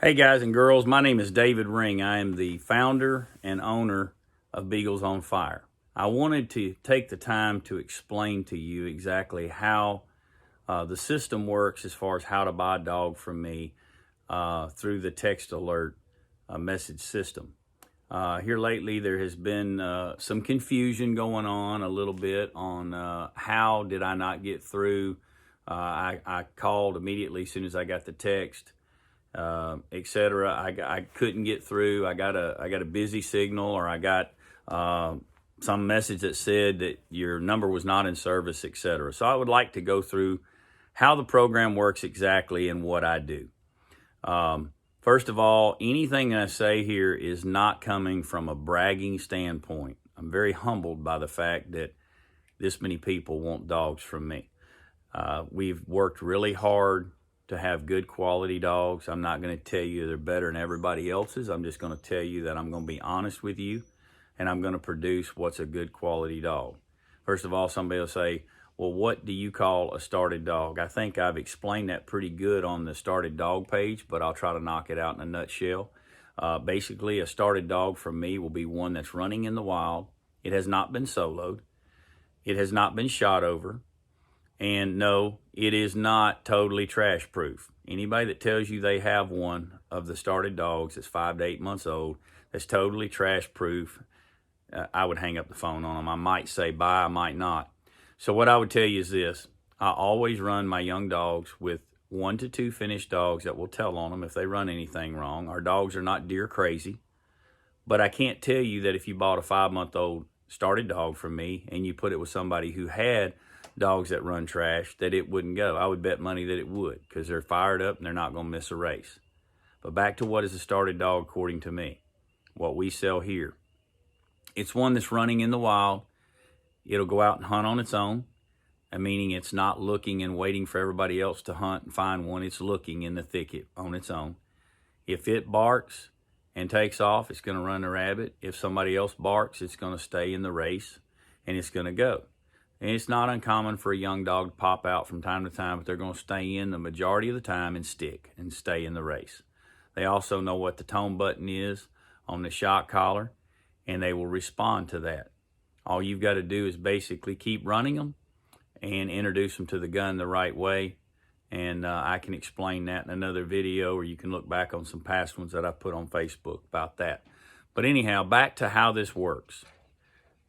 Hey guys and girls, my name is David Ring. I am the founder and owner of Beagles on Fire. I wanted to take the time to explain to you exactly how the system works as far as how to buy a dog from me through the text alert message system. Here lately there has been some confusion going on a little bit on how did I not get through. I called immediately as soon as I got the text. Etc. I couldn't get through. I got a busy signal, or I got some message that said that your number was not in service, etc. So I would like to go through how the program works exactly and what I do. First of all, anything I say here is not coming from a bragging standpoint. I'm very humbled by the fact that this many people want dogs from me. We've worked really hard to have good quality dogs. I'm not going to tell you they're better than everybody else's. I'm just going to tell you that I'm going to be honest with you, and I'm going to produce what's a good quality dog. First of all, somebody will say, well, what do you call a started dog? I think I've explained that pretty good on the started dog page, but I'll try to knock it out in a nutshell. Basically, a started dog from me will be one that's running in the wild. It has not been soloed. It has not been shot over. And no, it is not totally trash proof. Anybody that tells you they have one of the started dogs that's 5 to 8 months old that's totally trash proof, I would hang up the phone on them. I might say bye, I might not. So what I would tell you is this: I always run my young dogs with 1 to 2 finished dogs that will tell on them if they run anything wrong. Our dogs are not deer crazy, but I can't tell you that if you bought a 5-month-old started dog from me and you put it with somebody who had dogs that run trash, that it wouldn't go. I would bet money that it would, because they're fired up and they're not going to miss a race. But back to what is a started dog according to me, what we sell here. It's one that's running in the wild. It'll go out and hunt on its own, meaning it's not looking and waiting for everybody else to hunt and find one. It's looking in the thicket on its own. If it barks and takes off, it's going to run the rabbit. If somebody else barks, it's going to stay in the race and it's going to go. And it's not uncommon for a young dog to pop out from time to time, but they're going to stay in the majority of the time and stick and stay in the race. They also know what the tone button is on the shock collar, and they will respond to that. All you've got to do is basically keep running them and introduce them to the gun the right way. And I can explain that in another video, or you can look back on some past ones that I put on Facebook about that. But anyhow, back to how this works.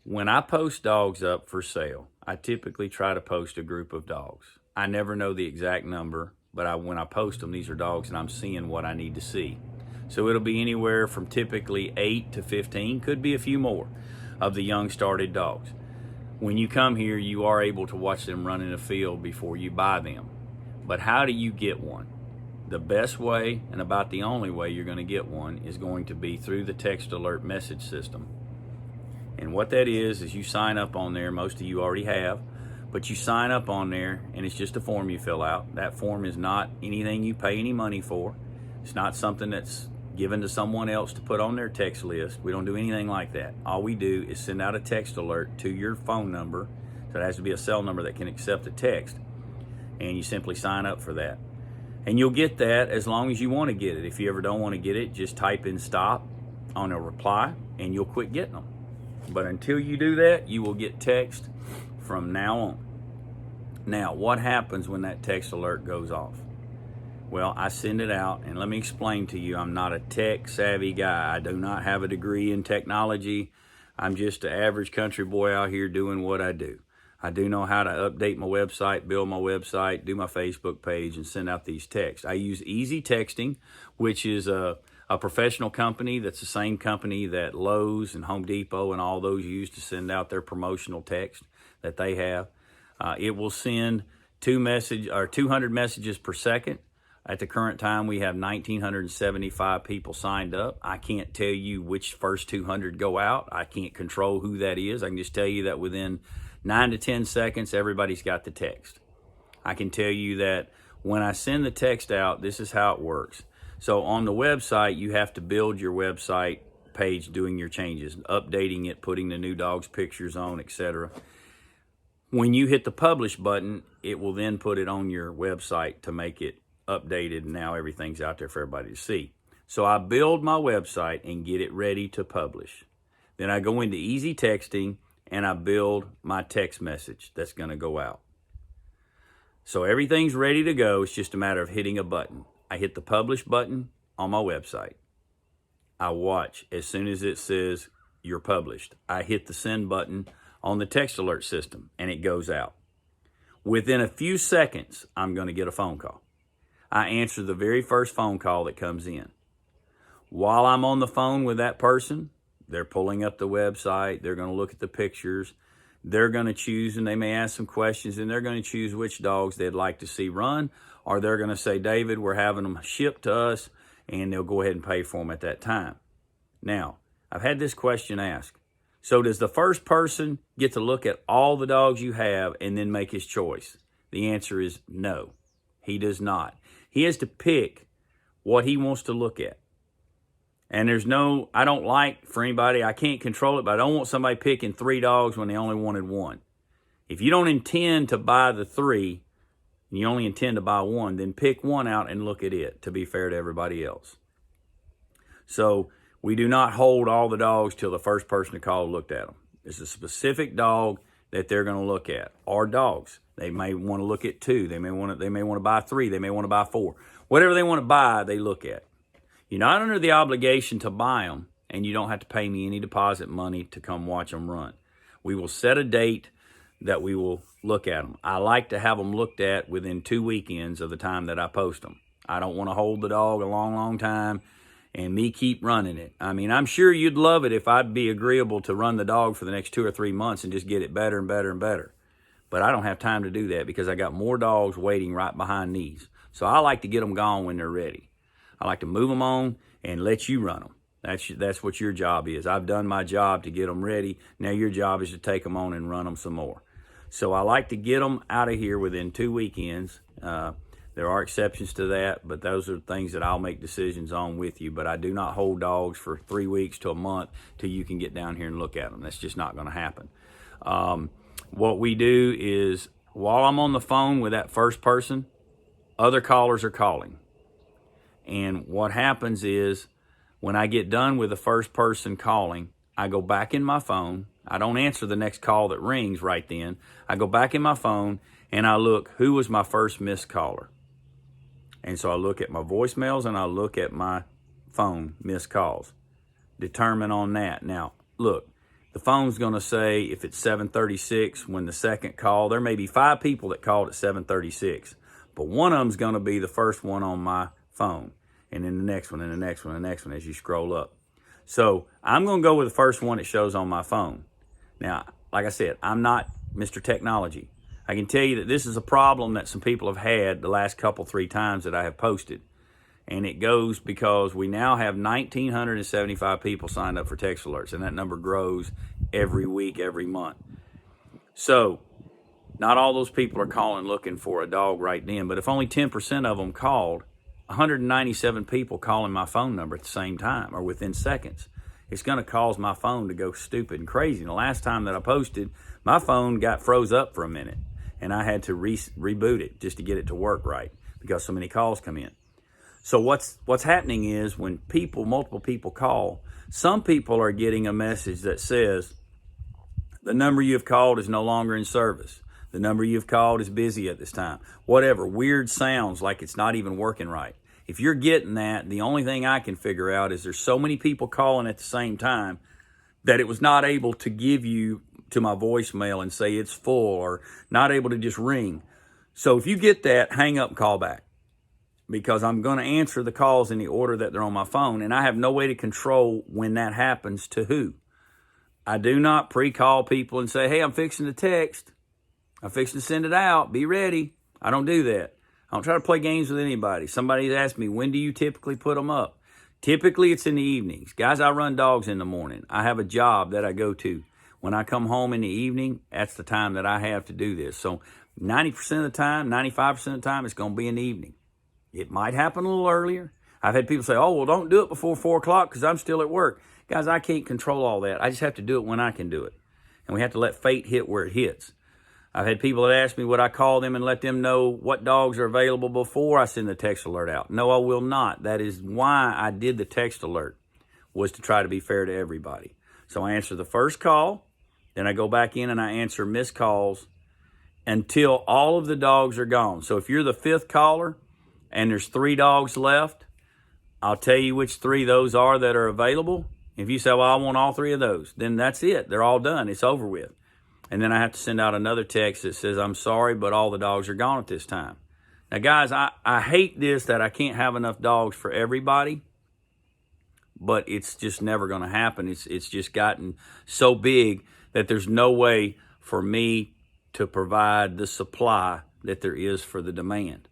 When I post dogs up for sale, I typically try to post a group of dogs. I never know the exact number, but when I post them, these are dogs and I'm seeing what I need to see. So it'll be anywhere from typically 8 to 15, could be a few more, of the young started dogs. When you come here, you are able to watch them run in the field before you buy them. But how do you get one? The best way, and about the only way you're going to get one, is going to be through the text alert message system. And what that is you sign up on there. Most of you already have, but you sign up on there and it's just a form you fill out. That form is not anything you pay any money for. It's not something that's given to someone else to put on their text list. We don't do anything like that. All we do is send out a text alert to your phone number. So it has to be a cell number that can accept a text. And you simply sign up for that. And you'll get that as long as you want to get it. If you ever don't want to get it, just type in stop on a reply and you'll quit getting them. But until you do that, you will get text from now on. Now, what happens when that text alert goes off? Well, I send it out, and let me explain to you, I'm not a tech-savvy guy. I do not have a degree in technology. I'm just an average country boy out here doing what I do. I do know how to update my website, build my website, do my Facebook page, and send out these texts. I use Easy Texting, which is a professional company that's the same company that Lowe's and Home Depot and all those use to send out their promotional text that they have. It will send 200 messages per second. At the current time, we have 1,975 people signed up. I can't tell you which first 200 go out. I can't control who that is. I can just tell you that within 9 to 10 seconds, everybody's got the text. I can tell you that when I send the text out, this is how it works. So on the website, you have to build your website page doing your changes, updating it, putting the new dog's pictures on, etc. When you hit the publish button, it will then put it on your website to make it updated, and now everything's out there for everybody to see. So I build my website and get it ready to publish. Then I go into easy texting and I build my text message that's going to go out. So everything's ready to go. It's just a matter of hitting a button. I hit the publish button on my website. I watch as soon as it says you're published. I hit the send button on the text alert system and it goes out. Within a few seconds, I'm going to get a phone call. I answer the very first phone call that comes in. While I'm on the phone with that person, they're pulling up the website. They're going to look at the pictures. They're going to choose, and they may ask some questions, and they're going to choose which dogs they'd like to see run, or they're going to say, David, we're having them shipped to us, and they'll go ahead and pay for them at that time. Now, I've had this question asked. So does the first person get to look at all the dogs you have and then make his choice? The answer is no, he does not. He has to pick what he wants to look at. And I don't like for anybody, I can't control it, but I don't want somebody picking 3 dogs when they only wanted 1. If you don't intend to buy the 3, and you only intend to buy 1, then pick 1 out and look at it, to be fair to everybody else. So we do not hold all the dogs till the first person to call looked at them. It's a specific dog that they're going to look at, or dogs. They may want to look at 2. They may want to buy 3. They may want to buy 4. Whatever they want to buy, they look at. You're not under the obligation to buy them, and you don't have to pay me any deposit money to come watch them run. We will set a date that we will look at them. I like to have them looked at within 2 weekends of the time that I post them. I don't want to hold the dog a long, long time and me keep running it. I mean, I'm sure you'd love it if I'd be agreeable to run the dog for the next 2 or 3 months and just get it better and better and better. But I don't have time to do that because I got more dogs waiting right behind these. So I like to get them gone when they're ready. I like to move them on and let you run them. That's what your job is. I've done my job to get them ready. Now your job is to take them on and run them some more. So I like to get them out of here within 2 weekends. There are exceptions to that, but those are things that I'll make decisions on with you. But I do not hold dogs for 3 weeks to a month till you can get down here and look at them. That's just not going to happen. What we do is while I'm on the phone with that first person, other callers are calling. And what happens is when I get done with the first person calling, I go back in my phone. I don't answer the next call that rings right then. I go back in my phone and I look, who was my first missed caller? And so I look at my voicemails and I look at my phone missed calls. Determine on that. Now, look, the phone's going to say if it's 7:36 when the second call, there may be 5 people that called at 7:36, but one of them's going to be the first one on my phone, and then the next one, and the next one, and the next one as you scroll up. So I'm going to go with the first one that shows on my phone. Now, like I said, I'm not Mr. Technology. I can tell you that this is a problem that some people have had the last 3 times that I have posted. And it goes because we now have 1,975 people signed up for text alerts, and that number grows every week, every month. So not all those people are calling looking for a dog right then, but if only 10% of them called, 197 people calling my phone number at the same time or within seconds, it's going to cause my phone to go stupid and crazy. And the last time that I posted, my phone got froze up for a minute, and I had to reboot it just to get it to work right because so many calls come in. So what's happening is when multiple people call, some people are getting a message that says, the number you've called is no longer in service. The number you've called is busy at this time. Whatever, weird sounds like it's not even working right. If you're getting that, the only thing I can figure out is there's so many people calling at the same time that it was not able to give you to my voicemail and say it's full or not able to just ring. So if you get that, hang up and call back, because I'm going to answer the calls in the order that they're on my phone, and I have no way to control when that happens to who. I do not pre-call people and say, hey, I'm fixing to text. I'm fixing to send it out. Be ready. I don't do that. I don't try to play games with anybody. Somebody's asked me, when do you typically put them up? Typically, it's in the evenings. Guys, I run dogs in the morning. I have a job that I go to. When I come home in the evening, that's the time that I have to do this. So 90% of the time, 95% of the time, it's going to be in the evening. It might happen a little earlier. I've had people say, oh, well, don't do it before 4 o'clock because I'm still at work. Guys, I can't control all that. I just have to do it when I can do it. And we have to let fate hit where it hits. I've had people that ask me, would I call them and let them know what dogs are available before I send the text alert out? No, I will not. That is why I did the text alert, was to try to be fair to everybody. So I answer the first call, then I go back in and I answer missed calls until all of the dogs are gone. So if you're the 5th caller and there's 3 dogs left, I'll tell you which 3 those are that are available. If you say, well, I want all 3 of those, then that's it. They're all done. It's over with. And then I have to send out another text that says, I'm sorry, but all the dogs are gone at this time. Now, guys, I hate this, that I can't have enough dogs for everybody, but it's just never going to happen. It's just gotten so big that there's no way for me to provide the supply that there is for the demand.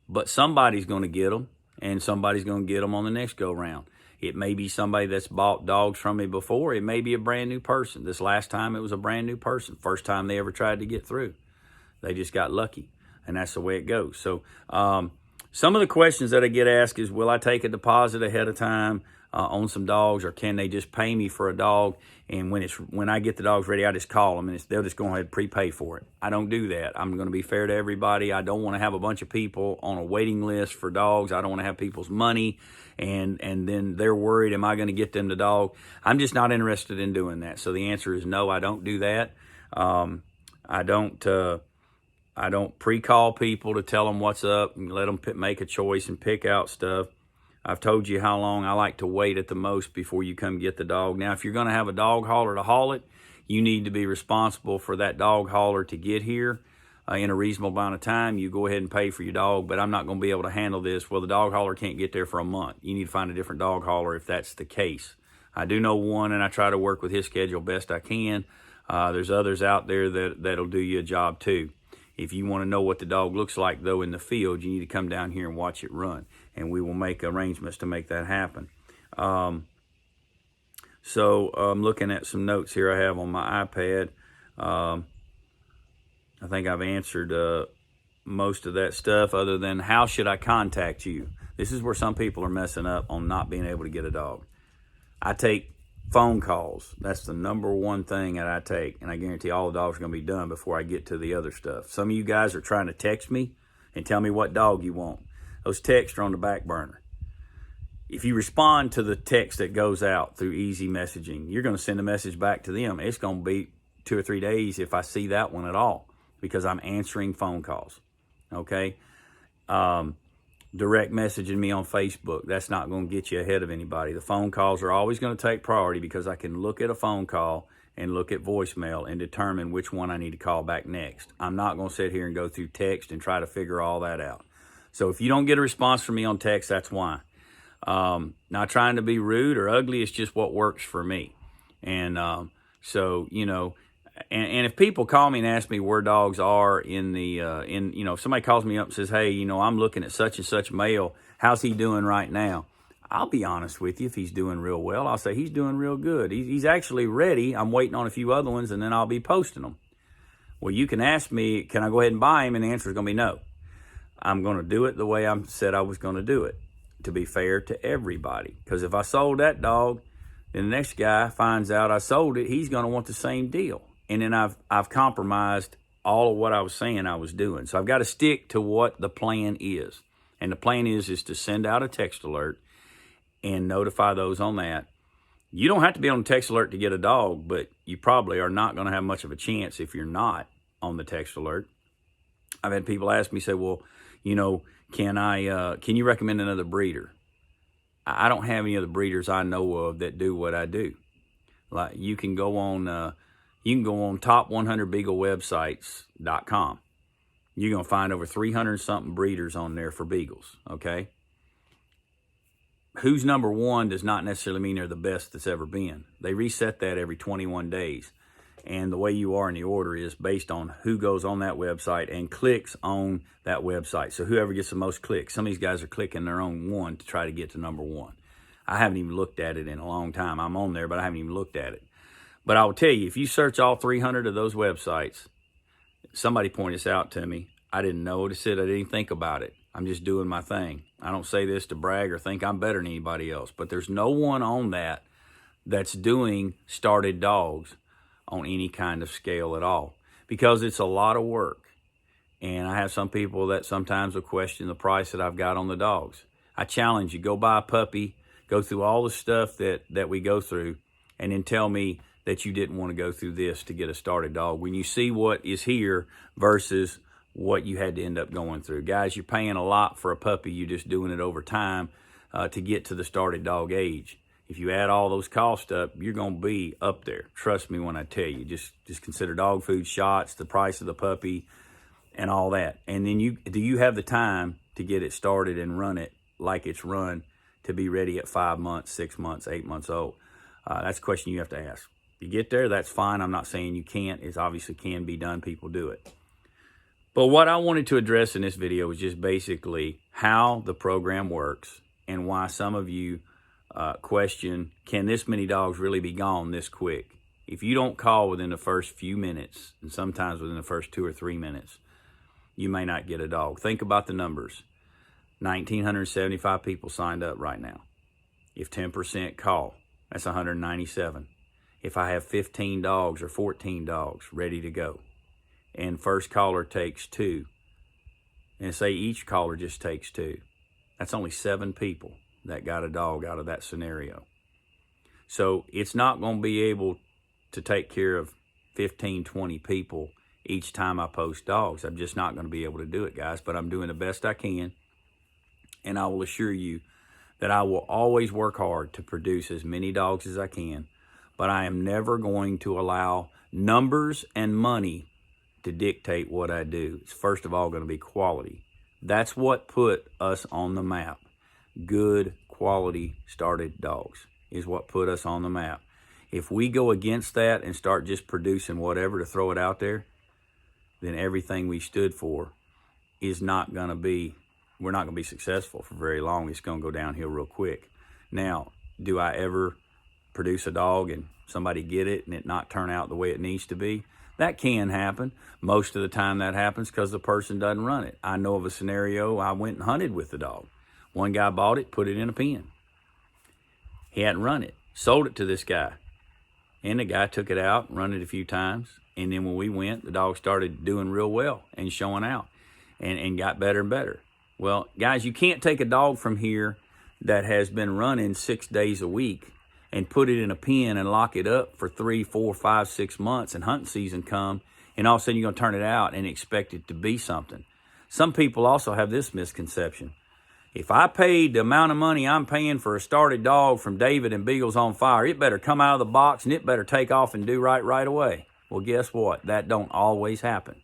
But somebody's going to get them, and somebody's going to get them on the next go-round. It may be somebody that's bought dogs from me before. It may be a brand new person. This last time it was a brand new person. First time they ever tried to get through. They just got lucky, and that's the way it goes. So some of the questions that I get asked is, will I take a deposit ahead of time on some dogs, or can they just pay me for a dog? And when I get the dogs ready, I just call them, and they'll just go ahead and prepay for it. I don't do that. I'm going to be fair to everybody. I don't want to have a bunch of people on a waiting list for dogs. I don't want to have people's money, and then they're worried, am I going to get them the dog? I'm just not interested in doing that. So the answer is no, I don't do that. I don't pre-call people to tell them what's up and let them make a choice and pick out stuff. I've told you how long I like to wait at the most before you come get the dog. Now, if you're going to have a dog hauler to haul it, you need to be responsible for that dog hauler to get here in a reasonable amount of time. You go ahead and pay for your dog, but I'm not going to be able to handle this. Well, the dog hauler can't get there for a month. You need to find a different dog hauler if that's the case. I do know one, and I try to work with his schedule best I can. There's others out there that'll do you a job too. If you want to know what the dog looks like, though, in the field, you need to come down here and watch it run, and we will make arrangements to make that happen. So I'm looking at some notes here I have on my iPad. I think I've answered most of that stuff, other than how should I contact you? This is where some people are messing up on not being able to get a dog. I take phone calls. That's the number one thing that I take, and I guarantee all the dogs are going to be done before I get to the other stuff. Some of you guys are trying to text me and tell me what dog you want. Those texts are on the back burner. If you respond to the text that goes out through easy messaging, you're going to send a message back to them. It's going to be 2 or 3 days if I see that one at all, because I'm answering phone calls. Okay? Direct messaging me on Facebook, that's not going to get you ahead of anybody. The phone calls are always going to take priority, because I can look at a phone call and look at voicemail and determine which one I need to call back next. I'm not going to sit here and go through text and try to figure all that out. So if you don't get a response from me on text, that's why. Not trying to be rude or ugly, it's just what works for me. And so, you know, and if people call me and ask me where dogs are if somebody calls me up and says, hey, I'm looking at such and such male, how's he doing right now? I'll be honest with you. If he's doing real well, I'll say he's doing real good. He's actually ready. I'm waiting on a few other ones, and then I'll be posting them. Well, you can ask me, can I go ahead and buy him? And the answer is going to be no. I'm going to do it the way I said I was going to do it, to be fair to everybody. Because if I sold that dog, then the next guy finds out I sold it, he's going to want the same deal. And then I've compromised all of what I was saying I was doing. So I've got to stick to what the plan is. And the plan is to send out a text alert and notify those on that. You don't have to be on the text alert to get a dog, but you probably are not going to have much of a chance if you're not on the text alert. I've had people ask me, say, well, can you recommend another breeder? I don't have any other breeders I know of that do what I do. Like you can go on top100beaglewebsites.com. You're going to find over 300 something breeders on there for beagles. Okay. Who's number one does not necessarily mean they're the best that's ever been. They reset that every 21 days. And the way you are in the order is based on who goes on that website and clicks on that website. So whoever gets the most clicks, some of these guys are clicking their own one to try to get to number one. I haven't even looked at it in a long time. I'm on there, but I haven't even looked at it. But I will tell you, if you search all 300 of those websites, somebody pointed this out to me. I didn't notice it. I didn't think about it. I'm just doing my thing. I don't say this to brag or think I'm better than anybody else, but there's no one on that's doing started dogs on any kind of scale at all. because it's a lot of work. And I have some people that sometimes will question the price that I've got on the dogs. I challenge you, go buy a puppy, go through all the stuff that we go through, and then tell me that you didn't want to go through this to get a started dog when you see what is here versus what you had to end up going through. Guys, you're paying a lot for a puppy. You're just doing it over time to get to the started dog age. If you add all those costs up, you're going to be up there. Trust me when I tell you. Just consider dog food, shots, the price of the puppy, and all that. And then do you have the time to get it started and run it like it's run to be ready at 5 months, 6 months, 8 months old? That's a question you have to ask. If you get there, that's fine. I'm not saying you can't. It obviously can be done. People do it. But what I wanted to address in this video was just basically how the program works and why some of you question, can this many dogs really be gone this quick? If you don't call within the first few minutes, and sometimes within the first 2 or 3 minutes, you may not get a dog. Think about the numbers. 1,975 people signed up right now. If 10% call, that's 197. If I have 15 dogs or 14 dogs ready to go, and first caller takes 2, and say each caller just takes 2, that's only 7 people that got a dog out of that scenario. So it's not going to be able to take care of 15, 20 people each time I post dogs. I'm just not going to be able to do it, guys, but I'm doing the best I can. And I will assure you that I will always work hard to produce as many dogs as I can, but I am never going to allow numbers and money to dictate what I do. It's first of all going to be quality. That's what put us on the map. Good quality started dogs is what put us on the map. If we go against that and start just producing whatever to throw it out there, then everything we stood for is not going to be, we're not going to be successful for very long. It's going to go downhill real quick. Now, do I ever produce a dog and somebody get it and it not turn out the way it needs to be? That can happen. Most of the time that happens because the person doesn't run it. I know of a scenario, I went and hunted with the dog. One guy bought it, put it in a pen. He hadn't run it, sold it to this guy. And the guy took it out, run it a few times. And then when we went, the dog started doing real well and showing out and got better and better. Well, guys, you can't take a dog from here that has been running 6 days a week and put it in a pen and lock it up for 3, 4, 5, 6 months and hunting season come, and all of a sudden you're going to turn it out and expect it to be something. Some people also have this misconception. If I paid the amount of money I'm paying for a started dog from David and Beagles on Fire, it better come out of the box and it better take off and do right away. Well, guess what? That don't always happen.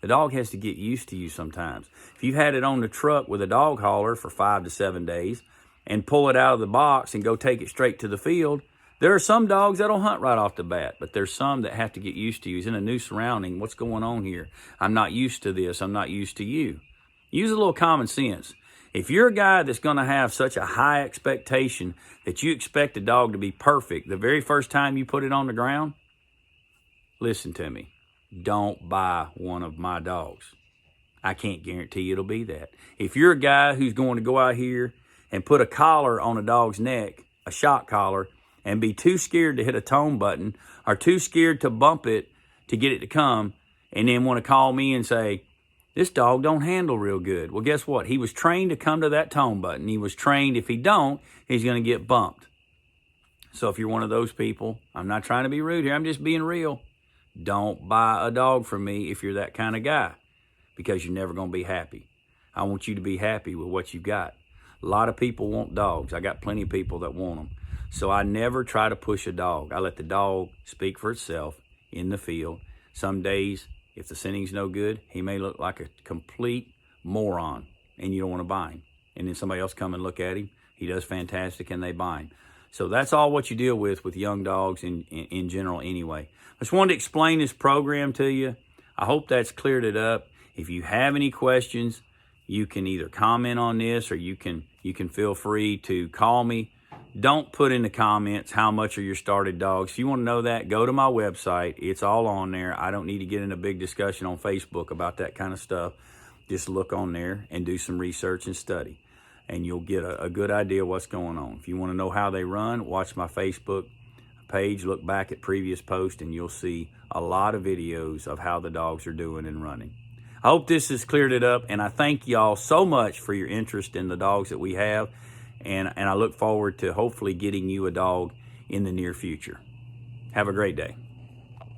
The dog has to get used to you sometimes. If you had it on the truck with a dog hauler for 5 to 7 days and pull it out of the box and go take it straight to the field, there are some dogs that'll hunt right off the bat, but there's some that have to get used to you. He's in a new surrounding. What's going on here? I'm not used to this. I'm not used to you. Use a little common sense. If you're a guy that's going to have such a high expectation that you expect a dog to be perfect the very first time you put it on the ground, listen to me. Don't buy one of my dogs. I can't guarantee it'll be that. If you're a guy who's going to go out here and put a collar on a dog's neck, a shock collar, and be too scared to hit a tone button or too scared to bump it to get it to come, and then want to call me and say, this dog don't handle real good. Well, guess what? He was trained to come to that tone button. He was trained if he don't, he's going to get bumped. So if you're one of those people, I'm not trying to be rude here. I'm just being real. Don't buy a dog from me if you're that kind of guy, because you're never going to be happy. I want you to be happy with what you got. A lot of people want dogs. I got plenty of people that want them. So I never try to push a dog. I let the dog speak for itself in the field. Some days, if the scenting's no good, he may look like a complete moron, and you don't want to buy him. And then somebody else come and look at him. He does fantastic, and they buy him. So that's all what you deal with young dogs in general anyway. I just wanted to explain this program to you. I hope that's cleared it up. If you have any questions, you can either comment on this or you can feel free to call me. Don't put in the comments how much are your started dogs. If you want to know that, go to my website. It's all on there. I don't need to get in a big discussion on Facebook about that kind of stuff. Just look on there and do some research and study, and you'll get a good idea what's going on. If you want to know how they run, watch my Facebook page, look back at previous posts, and you'll see a lot of videos of how the dogs are doing and running. I hope this has cleared it up, and I thank y'all so much for your interest in the dogs that we have, and I look forward to hopefully getting you a dog in the near future. Have a great day.